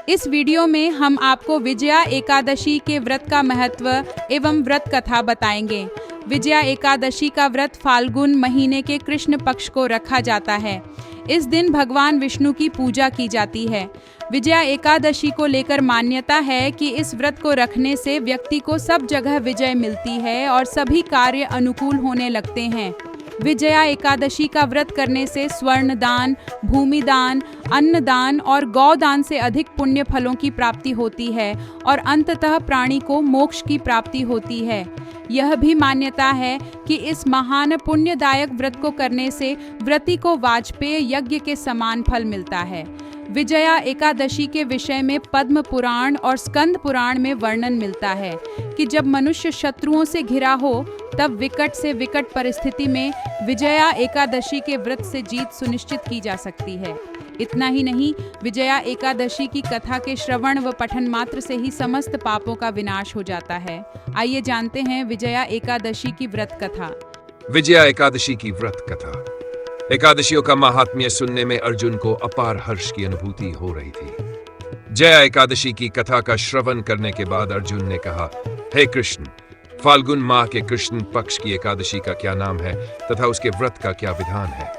इस वीडियो में हम आपको विजया एकादशी के व्रत का महत्व एवं व्रत कथा बताएंगे। विजया एकादशी का व्रत फाल्गुन महीने के कृष्ण पक्ष को रखा जाता है। इस दिन भगवान विष्णु की पूजा की जाती है। विजया एकादशी को लेकर मान्यता है कि इस व्रत को रखने से व्यक्ति को सब जगह विजय मिलती है और सभी कार्य अनुकूल होने लगते हैं। विजया एकादशी का व्रत करने से स्वर्ण दान, भूमि दान, अन्न दान और गौ दान से अधिक पुण्य फलों की प्राप्ति होती है और अंततः प्राणी को मोक्ष की प्राप्ति होती है। यह भी मान्यता है कि इस महान पुण्यदायक व्रत को करने से व्रती को वाजपेय यज्ञ के समान फल मिलता है। विजया एकादशी के विषय में पद्म पुराण और स्कंद पुराण में वर्णन मिलता है कि जब मनुष्य शत्रुओं से घिरा हो तब विकट से विकट परिस्थिति में विजया एकादशी के व्रत से जीत सुनिश्चित की जा सकती है। इतना ही नहीं, विजया एकादशी की कथा के श्रवण व पठन मात्र से ही समस्त पापों का विनाश हो जाता है। आइए जानते हैं विजया एकादशी की व्रत कथा। विजया एकादशी की व्रत कथा। एकादशियों का महात्म्य सुनने में अर्जुन को अपार हर्ष की अनुभूति हो रही थी। जया एकादशी की कथा का श्रवण करने के बाद अर्जुन ने कहा, हे कृष्ण, फाल्गुन माह के कृष्ण पक्ष की एकादशी का क्या नाम है तथा उसके व्रत का क्या विधान है?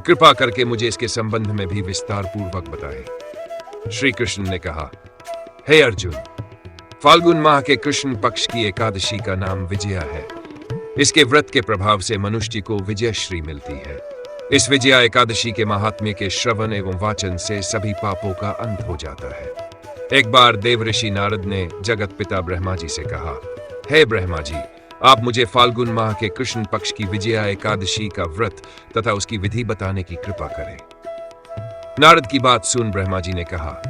कृपा करके मुझे इसके संबंध में भी विस्तार पूर्वक बताएं। श्री कृष्ण ने कहा, हे अर्जुन, फाल्गुन माह के कृष्ण पक्ष की एकादशी का नाम विजया है। इसके व्रत के प्रभाव से मनुष्य को विजयश्री मिलती है। इस विजया एकादशी के महात्म्य के श्रवण एवं वाचन से सभी पापों का अंत हो जाता है। एक बार देवऋषि नारद ने जगत पिता ब्रह्मा जी से कहा, हे ब्रह्मा जी, आप मुझे फाल्गुन माह के कृष्ण पक्ष की विजया एकादशी का व्रत तथा उसकी विधि बताने की कृपा करें। नारद की बात सुन ब्रह्मा जी ने कहा,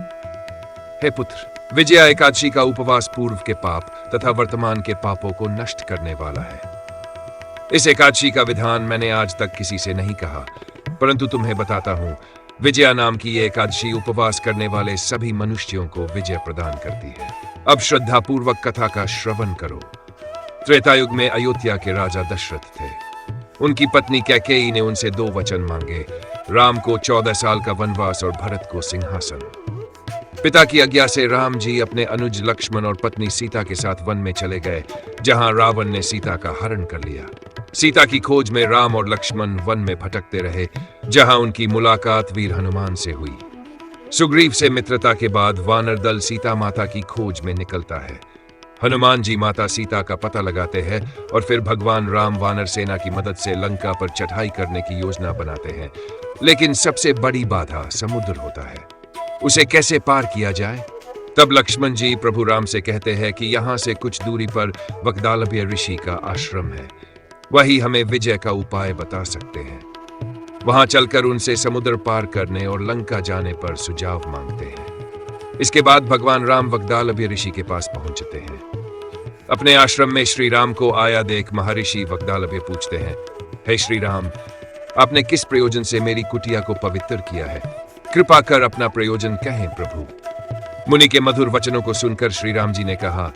हे पुत्र, विजया एकादशी का उपवास पूर्व के पाप तथा वर्तमान के पापों को नष्ट करने वाला है। इस एकादशी का विधान मैंने आज तक किसी से नहीं कहा, परंतु तुम्हें बताता हूं। विजया नाम की ये एकादशी उपवास करने वाले सभी मनुष्यों को विजय प्रदान करती है। अब श्रद्धा पूर्वक कथा का श्रवण करो। त्रेतायुग में अयोध्या के राजा दशरथ थे। उनकी पत्नी कैकेयी ने उनसे 2 वचन मांगे, राम को 14 साल का वनवास और भरत को सिंहासन। पिता की आज्ञा से राम जी अपने अनुज लक्ष्मण और पत्नी सीता के साथ वन में चले गए, जहां रावण ने सीता का हरण कर लिया। सीता की खोज में राम और लक्ष्मण वन में भटकते रहे, जहां उनकी मुलाकात वीर हनुमान से हुई। सुग्रीव से मित्रता के बाद वानर दल सीता माता की खोज में निकलता है। हनुमान जी माता सीता का पता लगाते हैं और फिर भगवान राम वानर सेना की मदद से लंका पर चढ़ाई करने की योजना बनाते हैं। लेकिन सबसे बड़ी बाधा समुद्र होता है। उसे कैसे पार किया जाए? तब लक्ष्मण जी प्रभु राम से कहते हैं कि यहाँ से कुछ दूरी पर वग्दालभ्य ऋषि का आश्रम है, वही हमें विजय का उपाय बता सकते हैं। वहां चलकर उनसे समुद्र पार करने और लंका जाने पर सुझाव मांगते हैं। इसके बाद भगवान राम वग्दालभ्य ऋषि के पास पहुंचते हैं। अपने आश्रम में श्री राम को आया देख महर्षि वग्दालभ्य पूछते हैं, हे श्री राम, आपने किस प्रयोजन से मेरी कुटिया को पवित्र किया है? कृपा कर अपना प्रयोजन कहें प्रभु। मुनि के मधुर वचनों को सुनकर श्री राम जी ने कहा,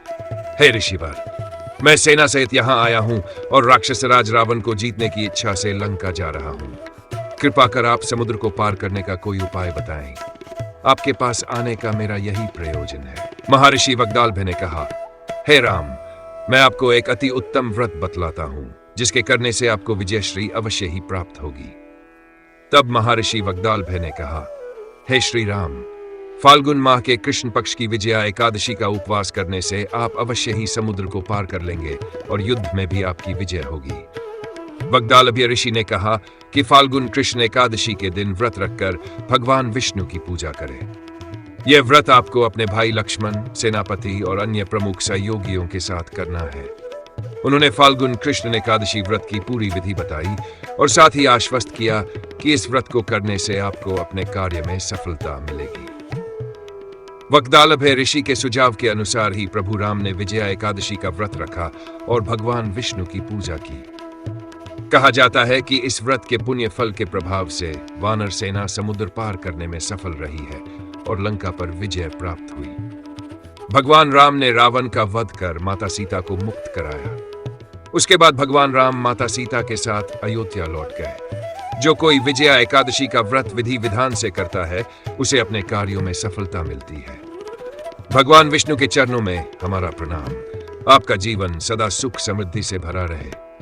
हे ऋषिवर, मैं सेना सहित यहाँ आया हूँ और राक्षस राज रावण को जीतने की इच्छा से लंका जा रहा हूँ। कृपा कर आप समुद्र को पार करने का कोई उपाय बताएं। आपके पास आने का मेरा यही प्रयोजन है। महर्षि वग्दालभ्य ने कहा, हे राम, मैं आपको एक अति उत्तम व्रत बतलाता हूँ, जिसके करने से आपको विजयश्री अवश्य ही प्राप्त होगी। तब महर्षि वग्दालभ्य ने कहा, हे श्री राम, फाल्गुन माह के कृष्ण पक्ष की विजया एकादशी का उपवास करने से आप अवश्य ही समुद्र को पार कर लेंगे और युद्ध में भी आपकी विजय होगी। वग्दालभ्य ऋषि ने कहा कि फाल्गुन कृष्ण एकादशी के दिन व्रत रखकर भगवान विष्णु की पूजा करें। यह व्रत आपको अपने भाई लक्ष्मण, सेनापति और अन्य प्रमुख सहयोगियों के साथ करना है। उन्होंने फाल्गुन कृष्ण एकादशी व्रत की पूरी विधि बताई और साथ ही आश्वस्त किया कि इस व्रत को करने से आपको अपने कार्य में सफलता मिलेगी। वग्दालभ्य ऋषि के सुझाव के अनुसार ही प्रभु राम ने विजया एकादशी का व्रत रखा और भगवान विष्णु की पूजा की। कहा जाता है कि इस व्रत के पुण्य फल के प्रभाव से वानर सेना समुद्र पार करने में सफल रही है और लंका पर विजय प्राप्त हुई। भगवान राम ने रावण का वध कर माता सीता को मुक्त कराया। उसके बाद भगवान राम माता सीता के साथ अयोध्या लौट गए। जो कोई विजया एकादशी का व्रत विधि विधान से करता है, उसे अपने कार्यों में सफलता मिलती है। भगवान विष्णु के चरणों में हमारा प्रणाम। आपका जीवन सदा सुख समृद्धि से भरा रहे।